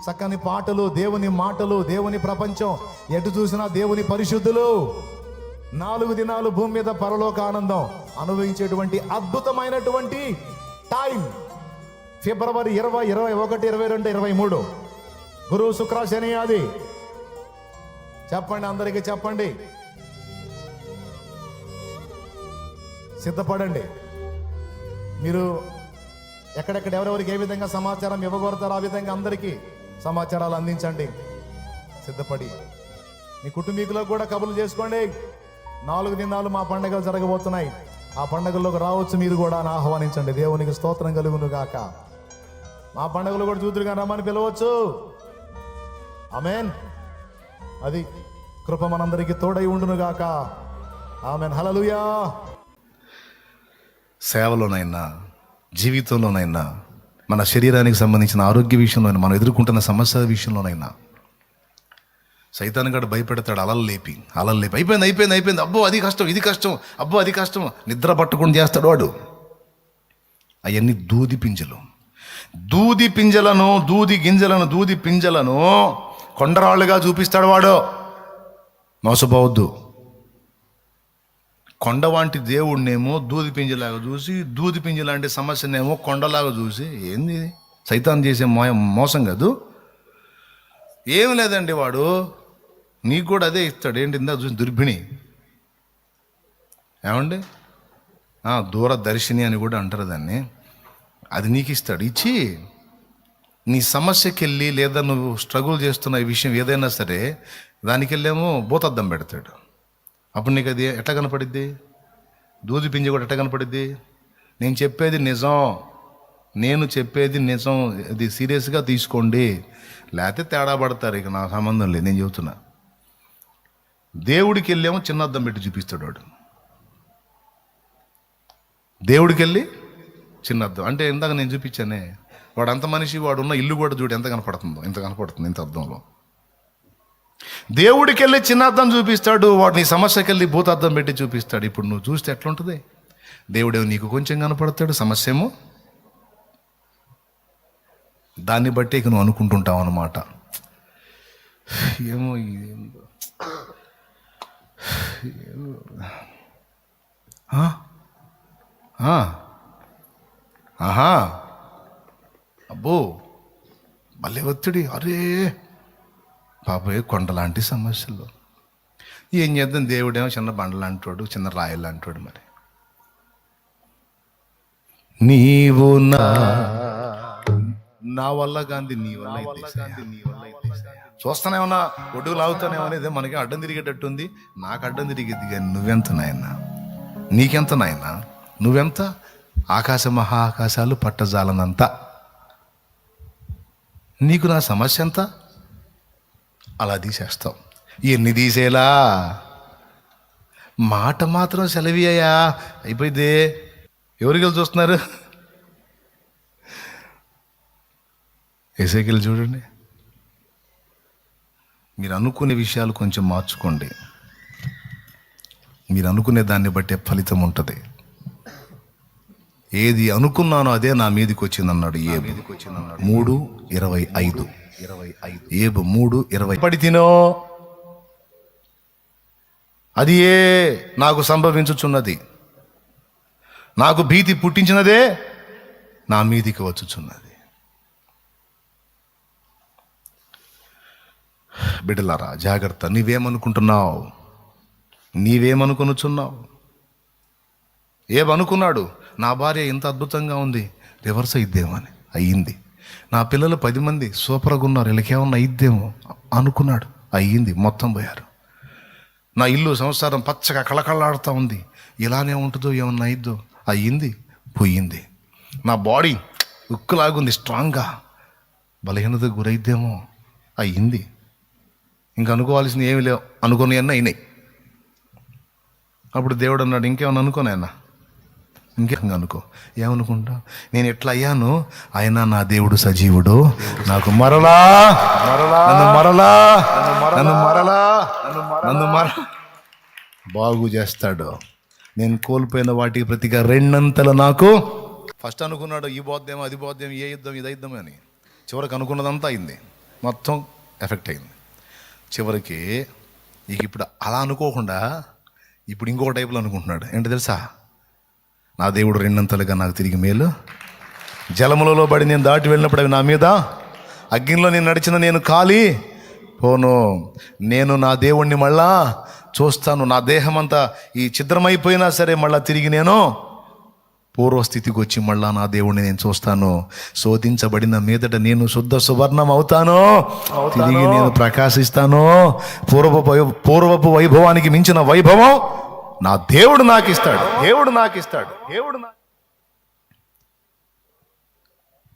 చక్కని పాటలు, దేవుని మాటలు, దేవుని ప్రపంచం, ఎటు చూసినా దేవుని పరిశుద్ధులు. 4 దినాలు భూమి మీద పరలోక ఆనందం అనుభవించేటువంటి అద్భుతమైనటువంటి టైం ఫిబ్రవరి 20, 21, 22, 23 గురు శుక్ర శని ఆది. చెప్పండి, అందరికీ చెప్పండి, సిద్ధపడండి. మీరు ఎక్కడెక్కడ ఎవరెవరికి ఏ విధంగా సమాచారం ఇవ్వగలుగుతారో ఆ విధంగా అందరికీ సమాచారాలు అందించండి. సిద్ధపడి మీ కుటుంబీకులకు కూడా కబుర్లు చేసుకోండి. 4 దినాలు మా పండుగలు జరగబోతున్నాయి. ఆ పండుగల్లోకి రావచ్చు, మీరు కూడా అని ఆహ్వానించండి. దేవునికి స్తోత్రం కలుగును గాక. మా పండుగలు కూడా చూతురుగా రమ్మని పిలవచ్చు. ఆమేన్. అది కృప మనందరికీ తోడై ఉండును గాక. ఆమేన్. హల్లెలూయా. సేవలోనైనా జీవితంలోనైనా మన శరీరానికి సంబంధించిన ఆరోగ్య విషయంలోనైనా మనం ఎదుర్కొంటున్న సమస్యల విషయంలోనైనా సైతాన్ గడు భయపెడతాడు. అలలు లేపి అయిపోయింది, అబ్బో అది కష్టం, ఇది కష్టం, అబ్బో అది కష్టం, నిద్ర పట్టుకుని చేస్తాడు వాడు. అవన్నీ దూది గింజలను కొండరాళ్ళుగా చూపిస్తాడు వాడు. మోసపోవద్దు. కొండ వంటి దేవుడినేమో దూది పింజలాగా చూసి, దూది పింజ లాంటి సమస్యనేమో కొండలాగా చూసి, ఏంది సైతాన్ చేసే మోసం కాదు. ఏం లేదండి, వాడు నీకు కూడా అదే ఇస్తాడు. ఏంటి ఇందా చూసి దుర్భిణి ఏమండి, దూరదర్శిని అని కూడా అంటారు దాన్ని. అది నీకు ఇస్తాడు. ఇచ్చి నీ సమస్యకి వెళ్ళి, లేదా నువ్వు స్ట్రగుల్ చేస్తున్న ఈ విషయం ఏదైనా సరే దానికి వెళ్ళేమో భూతద్దం పెడతాడు. అప్పుడు నీకు అది ఎట్లా కనపడిద్ది? దూది పింజ కూడా ఎట్లా కనపడిద్ది? నేను చెప్పేది నిజం, అది సీరియస్గా తీసుకోండి, లేకపోతే తేడా పడతారు. ఇక నా సంబంధం లేదు, నేను చెబుతున్నా. దేవుడికి వెళ్ళేమో చిన్న అద్దం పెట్టి చూపిస్తాడు వాడు. దేవుడికి వెళ్ళి చిన్న అద్దం అంటే ఇందాక నేను చూపించానే, వాడు అంత మనిషి, వాడు ఉన్న ఇల్లు కూడా చూడు ఎంత కనపడుతుందో, ఇంత కనపడుతుంది ఇంత అద్దంలో. దేవుడికి వెళ్ళి చిన్న అద్దం చూపిస్తాడు, వాడు నీ సమస్యకి వెళ్ళి భూతార్థం పెట్టి చూపిస్తాడు. ఇప్పుడు నువ్వు చూస్తే ఎట్లుంటుంది? దేవుడేమో నీకు కొంచెం కనపడతాడు, సమస్య ఏమో దాన్ని బట్టి ఇక నువ్వు అనుకుంటుంటావు అన్నమాట. ఏమో ఆహా అబ్బో మళ్ళీ ఒత్తిడి, అరే పాపే కొండలాంటి సమస్యలు. ఏం చేద్దాం, దేవుడేమో చిన్న బండలాంటోడు, చిన్న రాయలాంటోడు. మరి నీవు నా వల్ల గాంధీ, నీ వల్ల చూస్తానే ఉన్నా, ఒడ్డు లాగుతానే అనేది మనకి అడ్డం తిరిగేటట్టుంది. నాకు అడ్డం తిరిగేది కానీ నువ్వెంత నాయనా, నీకెంత నాయనా, నువ్వెంత? ఆకాశ మహాకాశాలు పట్టజాలనంత. నీకు నా సమస్య ఎంత? అలా తీసేస్తాం. ఎన్ని తీసేలా, మాట మాత్రం సెలవి అయ్యా అయిపోయింది. ఎవరికి చూస్తున్నారు? ఏసేకెళ్ళి చూడండి. మీరు అనుకునే విషయాలు కొంచెం మార్చుకోండి. మీరు అనుకునే దాన్ని బట్టే ఫలితం ఉంటుంది. ఏది అనుకున్నానో అదే నా మీదకి వచ్చింది అన్నాడు ఏబు 3:25. ఏబు 3:20. పడి తినో అది ఏ నాకు సంభవించుచున్నది, నాకు భీతి పుట్టించినదే నా మీదికి వచ్చుచున్నది. బిడ్డలారా జాగ్రత్త. నీవేమనుకొనుచున్నావు? ఏమనుకున్నాడు? నా భార్య ఇంత అద్భుతంగా ఉంది, రివర్స్ అయిద్దేమో అని. అయ్యింది. నా పిల్లలు 10 మంది సూపర్గా ఉన్నారు, వీళ్ళకేమన్నా అయిద్దేమో అనుకున్నాడు. అయ్యింది, మొత్తం పోయారు. నా ఇల్లు సంసారం పచ్చగా కళకళలాడుతూ ఉంది, ఇలానే ఉంటుందో ఏమన్నా అయిద్దో. అయ్యింది, పోయింది. నా బాడీ ఉక్కులాగుంది, స్ట్రాంగ్గా, బలహీనతకు గురైద్దేమో. అయ్యింది. ఇంకా అనుకోవాల్సింది ఏమి లేవు, అనుకుని అన్నీ అయినాయి. అప్పుడు దేవుడు అన్నాడు, ఇంకేమన్నా అనుకోనైనా, ఇంకేం అనుకో. ఏమనుకుంటా? నేను ఎట్లా అయ్యాను, అయినా నా దేవుడు సజీవుడు, నాకు మరలా బాగు చేస్తాడు. నేను కోల్పోయిన వాటికి ప్రతిగా 2 నాకు. ఫస్ట్ అనుకున్నాడు ఈ బోద్దేమో, అది బోద్దేమో, ఏ యుద్ధం, ఇది యుద్ధం అని. చివరికి అనుకున్నదంతా అయింది. మొత్తం ఎఫెక్ట్ అయింది. చివరికి ఇక ఇప్పుడు అలా అనుకోకుండా ఇప్పుడు ఇంకొక టైపులో అనుకుంటున్నాడు. ఏంటి తెలుసా? నా దేవుడు రెండంతలుగా నాకు తిరిగి మేలు, జలములలో పడి నేను దాటి వెళ్ళినప్పుడు అవి నా మీద, అగ్నిలో నేను నడిచిన నేను కాలి పోను, నేను నా దేవుణ్ణి మళ్ళా చూస్తాను. నా దేహం అంతా ఈ ఛిద్రమైపోయినా సరే మళ్ళా తిరిగి నేను పూర్వస్థితికి వచ్చి మళ్ళా నా దేవుణ్ణి నేను చూస్తాను. శోధించబడిన మీదట నేను శుద్ధ సువర్ణం అవుతాను, తిరిగి నేను ప్రకాశిస్తాను. పూర్వపు వైభవానికి మించిన వైభవం నా దేవుడు నాకు ఇస్తాడు. దేవుడు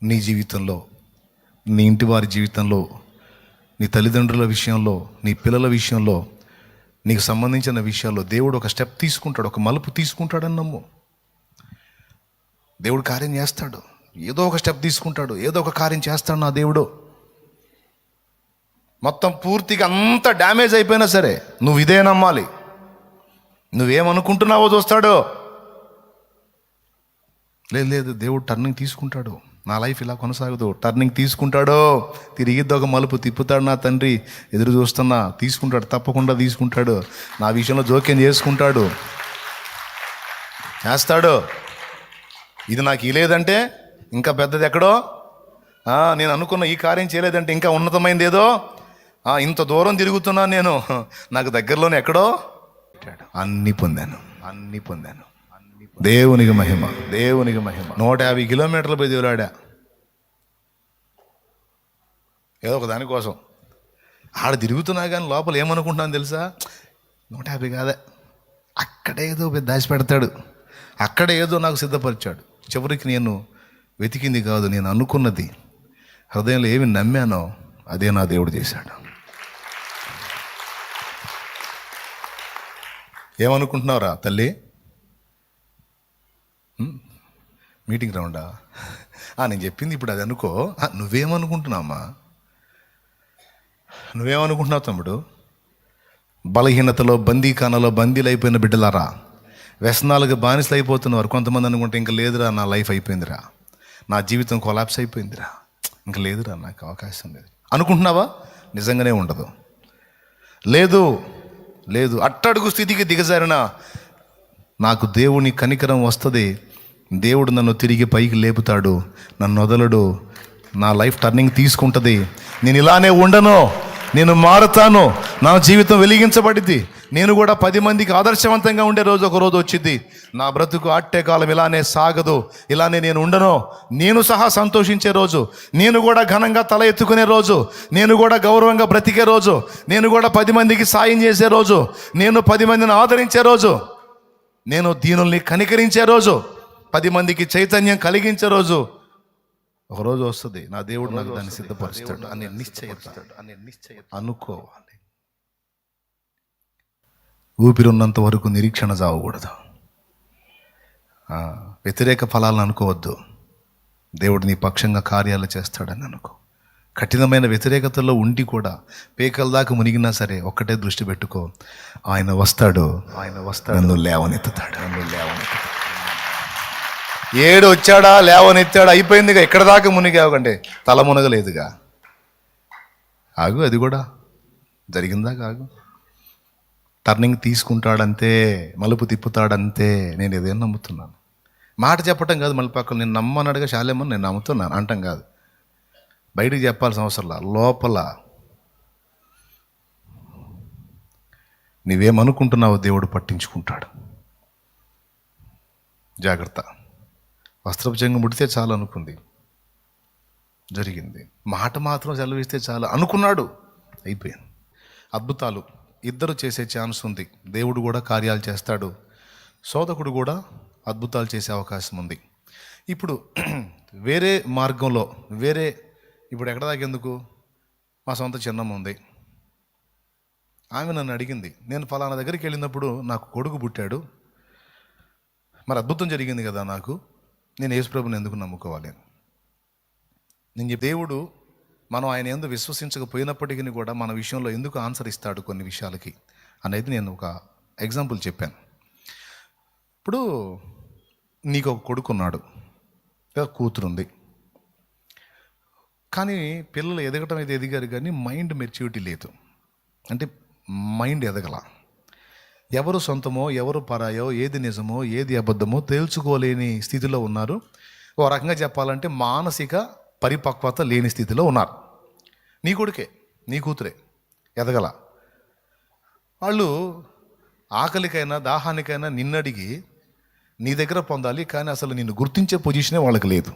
నీ జీవితంలో, నీ ఇంటి వారి జీవితంలో, నీ తల్లిదండ్రుల విషయంలో, నీ పిల్లల విషయంలో, నీకు సంబంధించిన విషయాల్లో దేవుడు ఒక స్టెప్ తీసుకుంటాడు, ఒక మలుపు తీసుకుంటాడని నమ్ము. దేవుడు కార్యం చేస్తాడు, ఏదో ఒక స్టెప్ తీసుకుంటాడు, ఏదో ఒక కార్యం చేస్తాడు నా దేవుడు. మొత్తం పూర్తిగా అంత డ్యామేజ్ అయిపోయినా సరే నువ్వు ఇదే నమ్మాలి. నువ్వేమనుకుంటున్నావో చూస్తాడు. లేదు దేవుడు టర్నింగ్ తీసుకుంటాడు, నా లైఫ్ ఇలా కొనసాగదు, టర్నింగ్ తీసుకుంటాడు, తిరిగిద్ది ఒక మలుపు తిప్పుతాడు. నా తండ్రి ఎదురు చూస్తున్నా, తీసుకుంటాడు, తప్పకుండా తీసుకుంటాడు. నా విషయంలో జోక్యం చేసుకుంటాడు, చేస్తాడు. ఇది నాకు ఇలేదంటే ఇంకా పెద్దది ఎక్కడో, నేను అనుకున్న ఈ కార్యం చేయలేదంటే ఇంకా ఉన్నతమైంది ఏదో, ఇంత దూరం తిరుగుతున్నాను నేను, నాకు దగ్గరలోనే ఎక్కడో అన్నీ పొందాను. దేవునికి మహిమ. 150 కిలోమీటర్ల పోయి దేవులాడా ఏదో ఒక దానికోసం. ఆడ తిరుగుతున్నా కానీ లోపల ఏమనుకుంటున్నాను తెలుసా? 150 కాదే, అక్కడే ఏదో దాచి పెడతాడు, అక్కడే ఏదో నాకు సిద్ధపరిచాడు. చివరికి నేను వెతికింది కాదు, నేను అనుకున్నది, హృదయంలో ఏమి నమ్మానో అదే నా దేవుడు చేశాడు. ఏమనుకుంటున్నావురా తల్లి? మీటింగ్ రౌండా? నేను చెప్పింది ఇప్పుడు అది అనుకో. నువ్వేమనుకుంటున్నావమ్మా? నువ్వేమనుకుంటున్నావు తమ్ముడు? బలహీనతలో, బందీఖానలో బందీలైపోయిన బిడ్డలారా, వ్యసనాలకు బానిసలు అయిపోతున్నారు. కొంతమంది అనుకుంటే ఇంకా లేదురా, నా లైఫ్ అయిపోయిందిరా, నా జీవితం కొలాప్స్ అయిపోయిందిరా, ఇంకా లేదురా, నాకు అవకాశం లేదు అనుకుంటున్నావా? నిజంగానే ఉండదు. లేదు అట్టడుగు స్థితికి దిగజారిన నాకు దేవుని కనికరం వస్తుంది. దేవుడు నన్ను తిరిగి పైకి లేపుతాడు, నన్ను వదలడు, నా లైఫ్ టర్నింగ్ తీసుకుంటుంది. నేను ఇలానే ఉండను, నేను మారుతాను, నా జీవితం వెలిగించబడింది, నేను కూడా 10 మందికి ఆదర్శవంతంగా ఉండే రోజు ఒక రోజు వచ్చింది. నా బ్రతుకు అట్టే కాలం ఇలానే సాగదు, ఇలానే నేను ఉండను. నేను సహా సంతోషించే రోజు, నేను కూడా ఘనంగా తల ఎత్తుకునే రోజు, నేను కూడా గౌరవంగా బ్రతికే రోజు, నేను కూడా 10 మందికి సాయం చేసే రోజు, నేను 10 మందిని ఆదరించే రోజు, నేను దీనుల్ని కనికరించే రోజు, 10 మందికి చైతన్యం కలిగించే రోజు ఒక రోజు వస్తుంది. నా దేవుడు నాకు దాన్ని సిద్ధపరుస్తాడు అనే నిశ్చయత అనుకోవాలి. ఊపిరున్నంత వరకు నిరీక్షణ చావకూడదు. వ్యతిరేక ఫలాలను అనుకోవద్దు. దేవుడు నీ పక్షంగా కార్యాలు చేస్తాడని అనుకో. కఠినమైన వ్యతిరేకతలో ఉండి కూడా పేకల దాకా మునిగినా సరే ఒక్కటే దృష్టి పెట్టుకో, ఆయన వస్తాడు, నన్ను లేవనెత్తుతాడు. ఏడు వచ్చాడా, లేవనెత్తాడా, అయిపోయిందిగా, ఎక్కడ దాకా మునిగావుకంటే తల మునగలేదుగా. ఆగు, అది కూడా జరిగిందా కాగు. టర్నింగ్ తీసుకుంటాడంతే, మలుపు తిప్పుతాడంతే. నేను ఏదైనా నమ్ముతున్నాను. మాట చెప్పటం కాదు, మళ్ళీ పక్కన నేను నమ్మనడుగా శాలేమని నేను నమ్ముతున్నాను అంటాం కాదు. బయటికి చెప్పాల్సిన అవసరంలా, లోపల నీవేమనుకుంటున్నావో దేవుడు పట్టించుకుంటాడు. జాగ్రత్త. వస్త్రపు చెంగు ముడితే చాలు అనుకుంది, జరిగింది. మాట మాత్రం సెలవిస్తే చాలు అనుకున్నాడు, అయిపోయింది. అద్భుతాలు ఇద్దరు చేసే ఛాన్స్ ఉంది. దేవుడు కూడా కార్యాలు చేస్తాడు, శోధకుడు కూడా అద్భుతాలు చేసే అవకాశం ఉంది. ఇప్పుడు వేరే మార్గంలో ఇప్పుడు ఎక్కడ దాకేందుకు, మా సొంత చిన్నమ్మ ఉంది, ఆమె నన్ను అడిగింది, నేను ఫలానా దగ్గరికి వెళ్ళినప్పుడు నాకు కొడుకు పుట్టాడు, మరి అద్భుతం జరిగింది కదా నాకు, నేను యేసుప్రభుని ఎందుకు నమ్ముకోవాలి? నేను దేవుడు మనం ఆయన ఎందుకు విశ్వసించకపోయినప్పటికీ కూడా మన విషయంలో ఎందుకు ఆన్సర్ ఇస్తాడు కొన్ని విషయాలకి అనేది నేను ఒక ఎగ్జాంపుల్ చెప్పాను. ఇప్పుడు నీకు ఒక కొడుకున్నాడు, కూతురుంది. కానీ పిల్లలు ఎదగటం అయితే ఎదిగారు, కానీ మైండ్ మెచ్యూరిటీ లేదు. అంటే మైండ్ ఎదగల. ఎవరు సొంతమో ఎవరు పరాయో, ఏది నిజమో ఏది అబద్ధమో తేల్చుకోలేని స్థితిలో ఉన్నారు. ఓ రకంగా చెప్పాలంటే మానసిక పరిపక్వత లేని స్థితిలో ఉన్నారు. నీ కొడుకే, నీ కూతురే ఎదగల. వాళ్ళు ఆకలికైనా దాహానికైనా నిన్నడిగి నీ దగ్గర పొందాలి, కానీ అసలు నిన్ను గుర్తించే పొజిషనే వాళ్ళకి లేదు.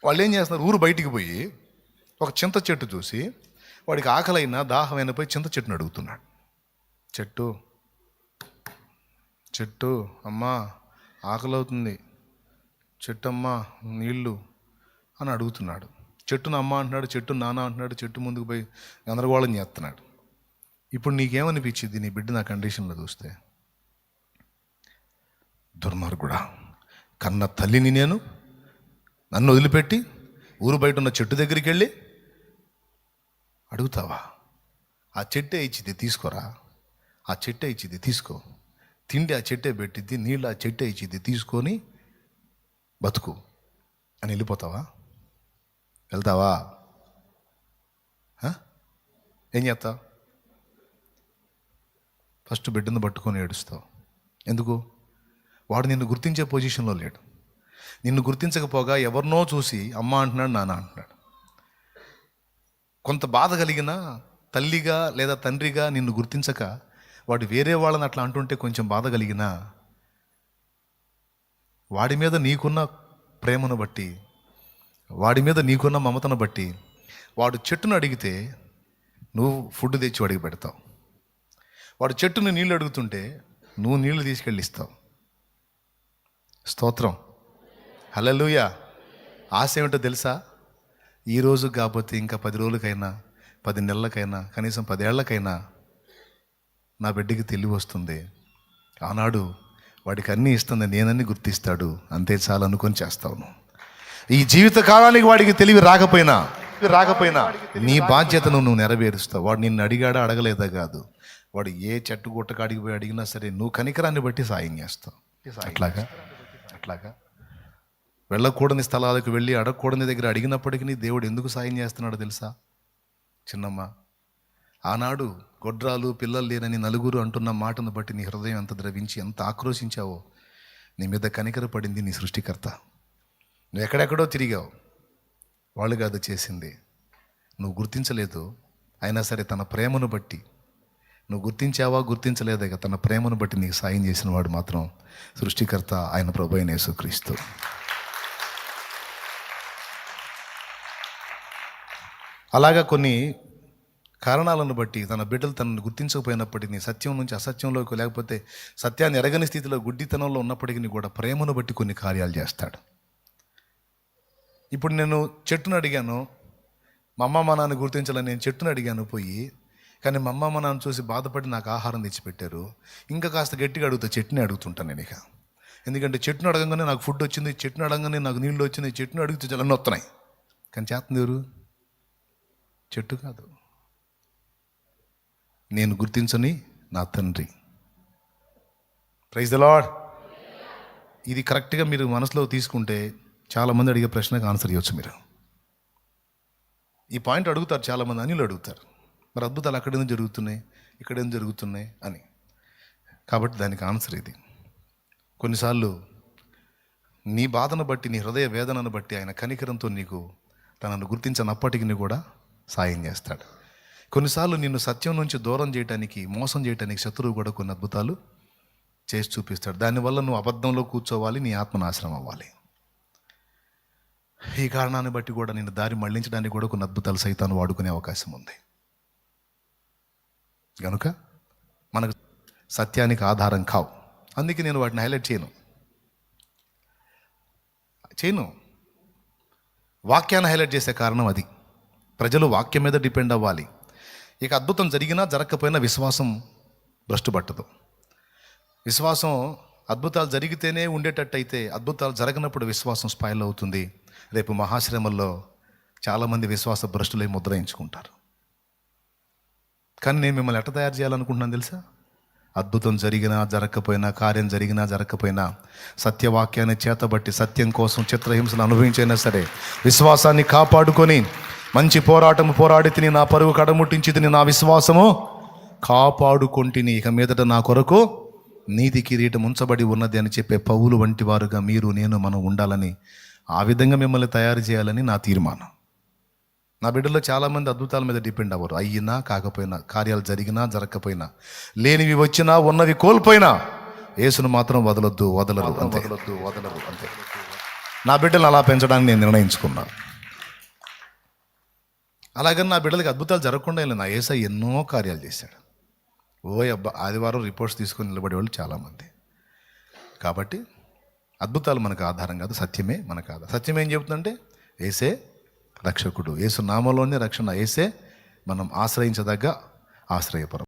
వాళ్ళు ఏం చేస్తున్నారు, ఊరు బయటికి పోయి ఒక చింత చెట్టు చూసి వాడికి ఆకలైనా దాహమైనా పోయి చింత చెట్టును అడుగుతున్నాడు. చెట్టు చెట్టు అమ్మా ఆకలి అవుతుంది, చెట్టు అమ్మా నీళ్ళు అని అడుగుతున్నాడు. చెట్టును అమ్మ అంటున్నాడు, చెట్టు నాన్న అంటున్నాడు, చెట్టు ముందుకు పోయి గందరగోళం చేస్తున్నాడు. ఇప్పుడు నీకేమనిపించింది నీ బిడ్డ నా కండిషన్లో చూస్తే? దుర్మార్గుడా, కన్న తల్లిని నేను నన్ను వదిలిపెట్టి ఊరు బయట ఉన్న చెట్టు దగ్గరికి వెళ్ళి అడుగుతావా? ఆ చెట్టే ఇచ్చిద్ది, తీసుకోరా. ఆ చెట్టే ఇచ్చిద్ది, తీసుకో. తిండి ఆ చెట్టే పెట్టిద్ది, నీళ్ళు ఆ చెట్టే ఇచ్చిద్ది, తీసుకొని బతుకు అని వెళ్ళిపోతావా? వెళ్తావా? ఏం చేస్తావు? ఫస్ట్ బిడ్డను పట్టుకొని ఏడుస్తావు. ఎందుకు? వాడు నిన్ను గుర్తించే పొజిషన్లో లేడు. నిన్ను గుర్తించకపోగా ఎవరినో చూసి అమ్మ అంటున్నాడు, నాన్న అంటున్నాడు. కొంత బాధ కలిగిన తల్లిగా లేదా తండ్రిగా నిన్ను గుర్తించక వాడు వేరే వాళ్ళని అట్లా అంటుంటే కొంచెం బాధ కలిగిన వాడి మీద నీకున్న ప్రేమను బట్టి, వాడి మీద నీకున్న మమతను బట్టి వాడు చెట్టును అడిగితే నువ్వు ఫుడ్ తెచ్చి వాడికి పెడతావు. వాడు చెట్టును నీళ్ళు అడుగుతుంటే నువ్వు నీళ్లు తీసుకెళ్ళి ఇస్తావు. స్తోత్రం, హల్లెలూయా. ఆశ ఏమిటో తెలుసా? ఈరోజు కాకపోతే ఇంకా 10 రోజులకైనా 10 నెలలకైనా కనీసం 10 ఏళ్లకైనా నా బిడ్డకి తెలివి వస్తుంది. ఆనాడు వాడికి అన్నీ ఇస్తుంది, నేనన్నీ గుర్తిస్తాడు, అంతే చాలు అనుకొని చేస్తావు. ఈ జీవిత కాలానికి వాడికి తెలివి రాకపోయినా నీ బాధ్యతను నువ్వు నెరవేరుస్తావు. వాడు నిన్ను అడిగాడా అడగలేదా కాదు, వాడు ఏ చెట్టు గుట్టకాడికి పోయి అడిగినా సరే నువ్వు కనికరాన్ని బట్టి సాయం చేస్తావు. అట్లాగా వెళ్ళకూడని స్థలాలకు వెళ్ళి అడగకూడని దగ్గర అడిగినప్పటికీ దేవుడు ఎందుకు సాయం చేస్తున్నాడో తెలుసా? చిన్నమ్మ, ఆనాడు గొడ్రాలు పిల్లలు లేనని నలుగురు అంటున్న మాటను బట్టి నీ హృదయం ఎంత ద్రవించి ఎంత ఆక్రోశించావో, నీ మీద కనికర పడింది నీ సృష్టికర్త. నువ్వు ఎక్కడెక్కడో తిరిగావు, వాళ్ళు కాదు చేసింది, నువ్వు గుర్తించలేదు. అయినా సరే తన ప్రేమను బట్టి నువ్వు గుర్తించావా గుర్తించలేదే, తన ప్రేమను బట్టి నీకు సాయం చేసిన వాడు మాత్రం సృష్టికర్త, ఆయన ప్రభువైన యేసుక్రీస్తు. అలాగా కొన్ని కారణాలను బట్టి తన బిడ్డలు తనను గుర్తించకపోయినప్పటికీ, సత్యం నుంచి అసత్యంలోకి లేకపోతే సత్యాన్ని ఎరగని స్థితిలో గుడ్డితనంలో ఉన్నప్పటికీ కూడా ప్రేమను బట్టి కొన్ని కార్యాలు చేస్తాడు. ఇప్పుడు నేను చెట్టును అడిగాను, మా అమ్మ మా నాన్న గుర్తించాలని నేను చెట్టును అడిగాను పోయి, కానీ మా అమ్మ మా నాన్న చూసి బాధపడి నాకు ఆహారం తెచ్చిపెట్టారు. ఇంకా కాస్త గట్టిగా అడుగుతా, చెట్టుని అడుగుతుంటాను నేను ఇక. ఎందుకంటే చెట్టును అడగంగానే నాకు ఫుడ్ వచ్చింది, చెట్టును అడగంగానే నాకు నీళ్ళు వచ్చింది, చెట్టును అడిగితే జలన్నీ వస్తున్నాయి. కానీ చేస్తుంది ఎవరు? చెట్టు కాదు, నేను గుర్తించని నా తండ్రి. Praise the Lord. ఇది కరెక్ట్గా మీరు మనసులో తీసుకుంటే చాలామంది అడిగే ప్రశ్నకు ఆన్సర్ ఇవ్వచ్చు. మీరు ఈ పాయింట్ అడుగుతారు చాలామంది, అనిలు అడుగుతారు, మరి అద్భుతాలు అక్కడేందుకు జరుగుతున్నాయి, ఇక్కడేందుకు జరుగుతున్నాయి అని. కాబట్టి దానికి ఆన్సర్ ఇది. కొన్నిసార్లు నీ బాధను బట్టి, నీ హృదయ వేదనను బట్టి ఆయన కనికరంతో నీకు తనను గుర్తించనప్పటికీ కూడా సాయం చేస్తాడు. కొన్నిసార్లు నిన్ను సత్యం నుంచి దూరం చేయడానికి, మోసం చేయడానికి శత్రువు కూడా కొన్ని అద్భుతాలు చేసి చూపిస్తాడు. దానివల్ల నువ్వు అబద్ధంలో కూర్చోవాలి, నీ ఆత్మ నాశనం అవ్వాలి. ఈ కారణాన్ని బట్టి కూడా నిన్ను దారి మళ్లించడానికి కూడా కొన్ని అద్భుతాలు సైతాను వాడుకునే అవకాశం ఉంది. కనుక మనకు సత్యానికి ఆధారం కావు. అందుకే నేను వాటిని హైలైట్ చేయను. వాక్యాన్ని హైలైట్ చేసే కారణం అది. ప్రజలు వాక్యం మీద డిపెండ్ అవ్వాలి. ఇక అద్భుతం జరిగినా జరగకపోయినా విశ్వాసం భ్రష్టు పట్టదు. విశ్వాసం అద్భుతాలు జరిగితేనే ఉండేటట్టయితే, అద్భుతాలు జరగనప్పుడు విశ్వాసం స్పాయిల్ అవుతుంది. రేపు మహాశ్రమల్లో చాలామంది విశ్వాస భ్రష్టులై ముద్ర ఎంచుకుంటారు. కానీ నేను మిమ్మల్ని ఎట్ట తయారు చేయాలనుకుంటున్నాను తెలుసా? అద్భుతం జరిగినా జరగకపోయినా, కార్యం జరిగినా జరగకపోయినా, సత్యవాక్యాన్ని చేతబట్టి సత్యం కోసం చిత్రహింసను అనుభవించైనా సరే విశ్వాసాన్ని కాపాడుకొని మంచి పోరాటము పోరాడి తిని, నా పరువు కడముట్టించి తిని, నా విశ్వాసము కాపాడుకొంటిని, ఇక మీదట నా కొరకు నీతి కిరీటం ఉంచబడి ఉన్నది అని చెప్పే పౌలు వంటి వారుగా మీరు నేను మనం ఉండాలని, ఆ విధంగా మిమ్మల్ని తయారు చేయాలని నా తీర్మానం. నా బిడ్డలో చాలామంది అద్భుతాల మీద డిపెండ్ అవ్వరు. అయినా కాకపోయినా, కార్యాలు జరిగినా జరగకపోయినా, లేనివి వచ్చినా ఉన్నవి కోల్పోయినా యేసును మాత్రం వదలరు అంతే. నా బిడ్డలను అలా పెంచడానికి నేను నిర్ణయించుకున్నాను. అలాగని నా బిడ్డలకి అద్భుతాలు జరగకుండా నా యేసయ్య ఎన్నో కార్యాలు చేశాడు. ఆదివారం రిపోర్ట్స్ తీసుకొని నిలబడే వాళ్ళు చాలామంది. కాబట్టి అద్భుతాలు మనకు ఆధారం కాదు, సత్యమే మనకు ఆధారం. సత్యం ఏం చెబుతుందంటే యేసే రక్షకుడు, యేసు నామంలోనే రక్షణ, యేసే మనం ఆశ్రయించదగ్గ ఆశ్రయపురం.